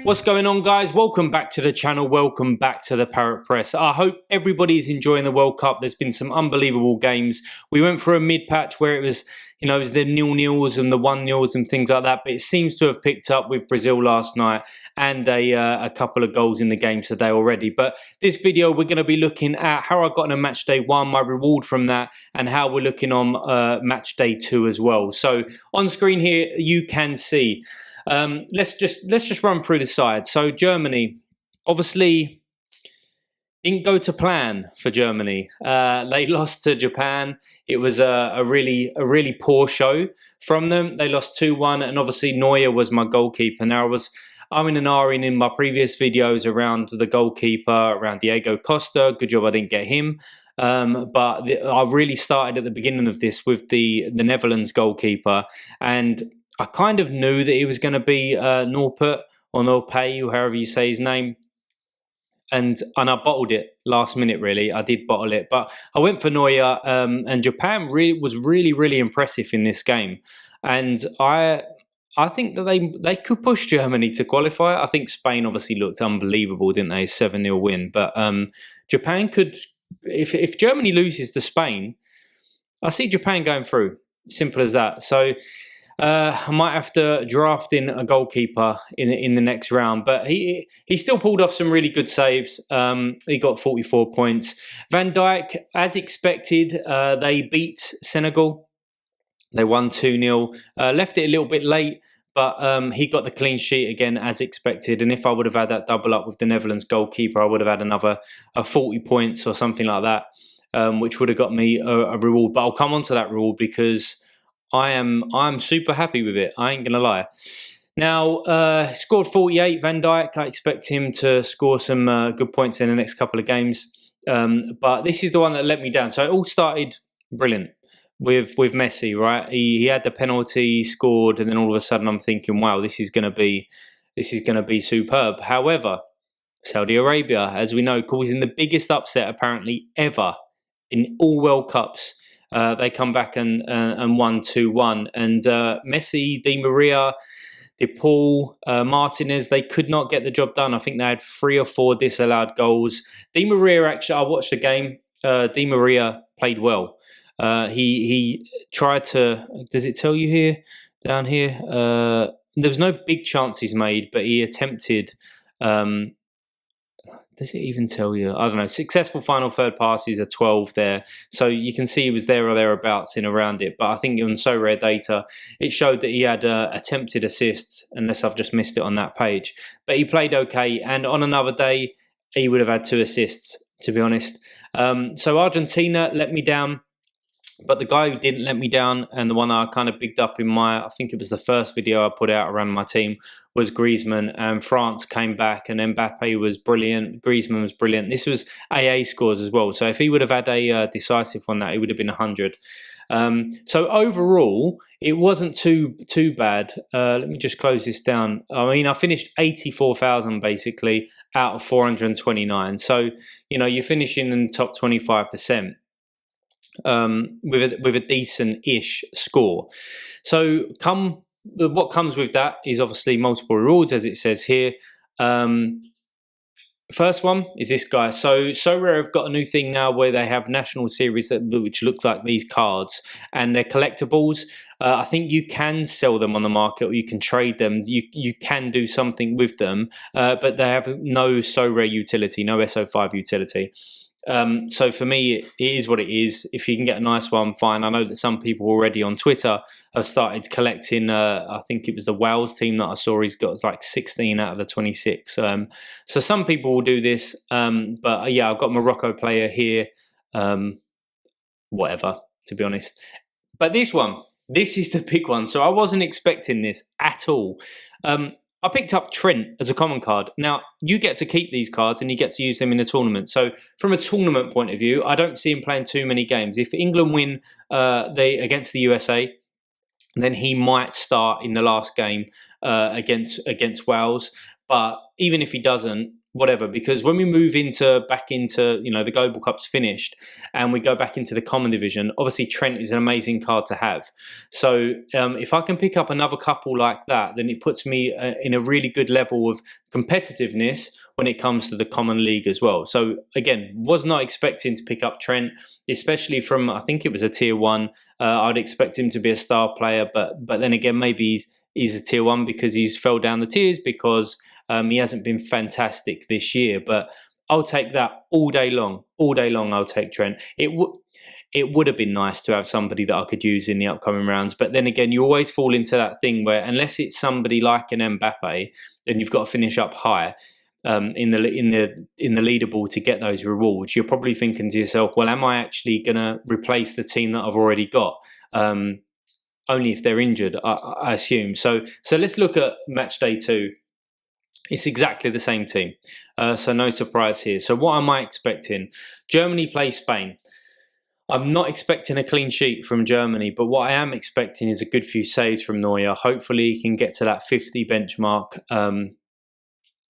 What's going on, guys? Welcome back to the channel. Welcome back to the Parrot Press. I hope everybody's enjoying the World Cup. There's been some unbelievable games. We went for a mid-patch where it was, it was the 0-0s and the 1-0s and things like that, but it seems to have picked up with Brazil last night and a couple of goals in the game today already. But this video, we're going to be looking at how I got in a match day 1, my reward from that, and how we're looking on match day 2 as well. So on screen here, you can see. Let's just run through the side. So Germany, obviously, didn't go to plan for Germany. They lost to Japan. It was a really poor show from them. They lost 2-1, and obviously Neuer was my goalkeeper. Now I'm in my previous videos around the goalkeeper, around Diego Costa. Good job I didn't get him. But I really started at the beginning of this with the Netherlands goalkeeper, and I kind of knew that he was going to be Norput or Norpay, or however you say his name. And I bottled it last minute, really. I did bottle it. But I went for Neuer, and Japan was really impressive in this game. And I think that they could push Germany to qualify. I think Spain obviously looked unbelievable, didn't they? 7-0 win. But Japan could, if Germany loses to Spain, I see Japan going through. Simple as that. So I might have to draft in a goalkeeper in the next round, but he still pulled off some really good saves. He got 44 points. Van Dijk, as expected, they beat Senegal. They won 2-0. Left it a little bit late, but he got the clean sheet again as expected. And if I would have had that double up with the Netherlands goalkeeper, I would have had another 40 points or something like that, which would have got me a reward. But I'll come on to that reward because I'm super happy with it. I ain't gonna lie. Now, scored 48. Van Dijk. I expect him to score some good points in the next couple of games. But this is the one that let me down. So it all started brilliant with Messi, right? He had the penalty, scored, and then all of a sudden I'm thinking, wow, this is gonna be superb. However, Saudi Arabia, as we know, causing the biggest upset apparently ever in all World Cups. They come back and won 2-1. And Messi, Di Maria, De Paul, Martinez, they could not get the job done. I think they had 3 or 4 disallowed goals. Di Maria, actually, I watched the game. Di Maria played well. He tried to, does it tell you here, down here? There was no big chances made, but he attempted, does it even tell you? I don't know. Successful final third passes are 12 there. So you can see he was there or thereabouts in around it. But I think on Sorare data, it showed that he had attempted assists, unless I've just missed it on that page. But he played okay. And on another day, he would have had 2 assists, to be honest. So Argentina let me down. But the guy who didn't let me down, and the one I kind of bigged up in I think it was the first video I put out around my team, was Griezmann. And France came back, and Mbappe was brilliant. Griezmann was brilliant. This was AA scores as well. So if he would have had a decisive on that, it would have been 100. So overall, it wasn't too bad. Let me just close this down. I mean, I finished 84,000 basically out of 429. So, you're finishing in the top 25%. With a decent-ish score. So what comes with that is obviously multiple rewards, as it says here. First one is this guy. So Sorare have got a new thing now where they have national series which look like these cards, and they're collectibles. I think you can sell them on the market, or you can trade them. You can do something with them, but they have no Sorare utility, no SO5 utility. So for me, it is what it is. If you can get a nice one, fine. I know that some people already on Twitter have started collecting. I think it was the Wales team that I saw. He's got like 16 out of the 26. So some people will do this. But yeah, I've got a Morocco player here. Whatever, to be honest. But this is the big one. So I wasn't expecting this at all. I picked up Trent as a common card. Now, you get to keep these cards and you get to use them in the tournament. So from a tournament point of view, I don't see him playing too many games. If England win against the USA, then he might start in the last game against Wales. But even if he doesn't, whatever, because when we move back into the Global Cup's finished and we go back into the common division, obviously Trent is an amazing card to have. So if I can pick up another couple like that, then it puts me in a really good level of competitiveness when it comes to the common league as well. So again, was not expecting to pick up Trent, especially from, I think it was a tier 1. I'd expect him to be a star player, but then again, maybe he's a tier 1 because he's fell down the tiers, because he hasn't been fantastic this year. But I'll take that all day long. All day long, I'll take Trent. It would have been nice to have somebody that I could use in the upcoming rounds. But then again, you always fall into that thing where unless it's somebody like an Mbappe, then you've got to finish up high in the leaderboard to get those rewards. You're probably thinking to yourself, well, am I actually going to replace the team that I've already got? Only if they're injured, I assume. So let's look at match day 2. It's exactly the same team. So no surprise here. So what am I expecting? Germany play Spain. I'm not expecting a clean sheet from Germany, but what I am expecting is a good few saves from Neuer. Hopefully he can get to that 50 benchmark.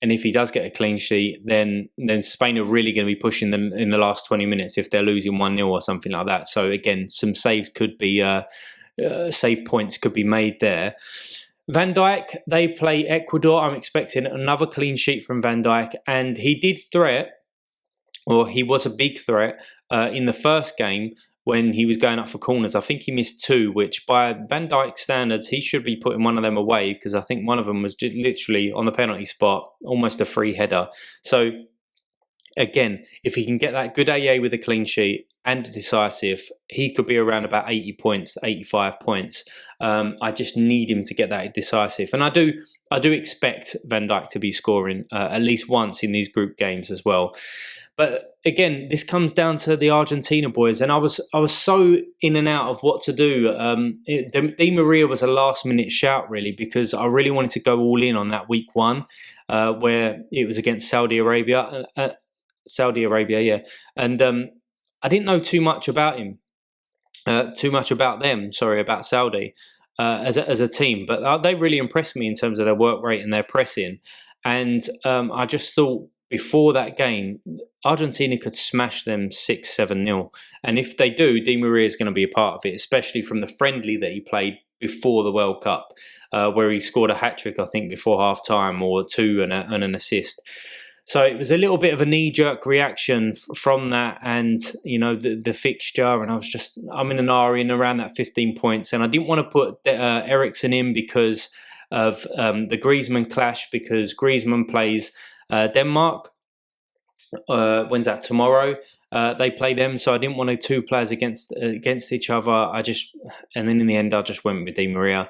And if he does get a clean sheet, then Spain are really going to be pushing them in the last 20 minutes if they're losing 1-0 or something like that. So again, some saves could be, save points could be made there. Van Dijk, they play Ecuador. I'm expecting another clean sheet from Van Dijk, and he did threat, or he was a big threat in the first game when he was going up for corners. I think he missed 2, which by Van Dijk standards, he should be putting one of them away, because I think one of them was just literally on the penalty spot, almost a free header. So again, if he can get that good AA with a clean sheet and a decisive, he could be around about 80 points, 85 points. I just need him to get that decisive. And I do expect Van Dijk to be scoring at least once in these group games as well. But again, this comes down to the Argentina boys, and I was so in and out of what to do. Di Maria was a last minute shout, really, because I really wanted to go all in on that week 1, where it was against Saudi Arabia. Yeah, and I didn't know too much about him, about Saudi as a team, but they really impressed me in terms of their work rate and their pressing. And I just thought before that game, Argentina could smash them 6-7-0. And if they do, Di Maria is going to be a part of it, especially from the friendly that he played before the World Cup, where he scored a hat-trick, I think, before half-time, or 2 and an assist. So it was a little bit of a knee-jerk reaction from that, and the fixture, and I'm in an R in around that 15 points, and I didn't want to put Eriksen in because of the Griezmann clash, because Griezmann plays Denmark. When's that? Tomorrow. They play them, so I didn't want 2 players against each other. And then in the end, I just went with Di Maria.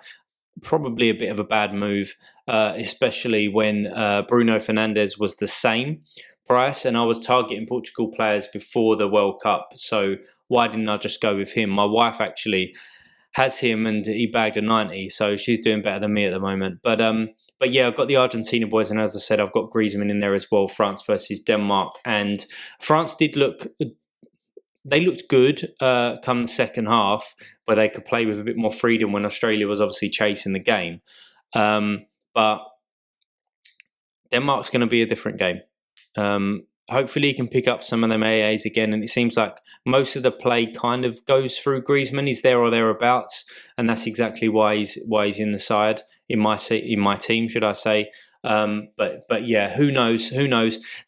Probably a bit of a bad move, especially when Bruno Fernandes was the same price, and I was targeting Portugal players before the World Cup. So why didn't I just go with him? My wife actually has him, and he bagged a 90, so she's doing better than me at the moment. But yeah, I've got the Argentina boys, and as I said, I've got Griezmann in there as well. France versus Denmark, and France looked good come the second half, where they could play with a bit more freedom when Australia was obviously chasing the game. But Denmark's going to be a different game. Hopefully he can pick up some of them AAs again, and it seems like most of the play kind of goes through Griezmann. He's there or thereabouts, and that's exactly why he's in the side, in my team, should I say. But yeah, who knows?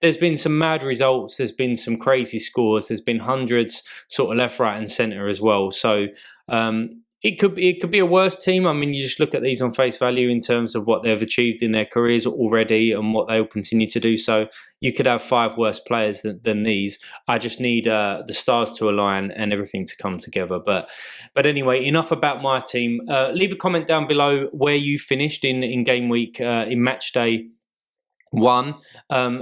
There's been some mad results. There's been some crazy scores. There's been hundreds sort of left, right and centre as well. So it could be a worse team. I mean, you just look at these on face value in terms of what they've achieved in their careers already and what they'll continue to do. So you could have 5 worse players than these. I just need the stars to align and everything to come together. But anyway, enough about my team. Leave a comment down below where you finished in game week, in match day 1.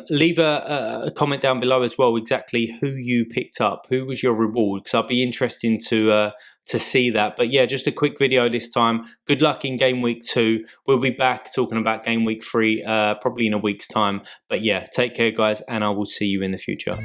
Leave a comment down below as well, exactly who you picked up, who was your reward, because I'd be interested to see that. But yeah, just a quick video this time. Good luck in game week 2. We'll be back talking about game week 3 probably in a week's time. But yeah, take care guys, and I will see you in the future.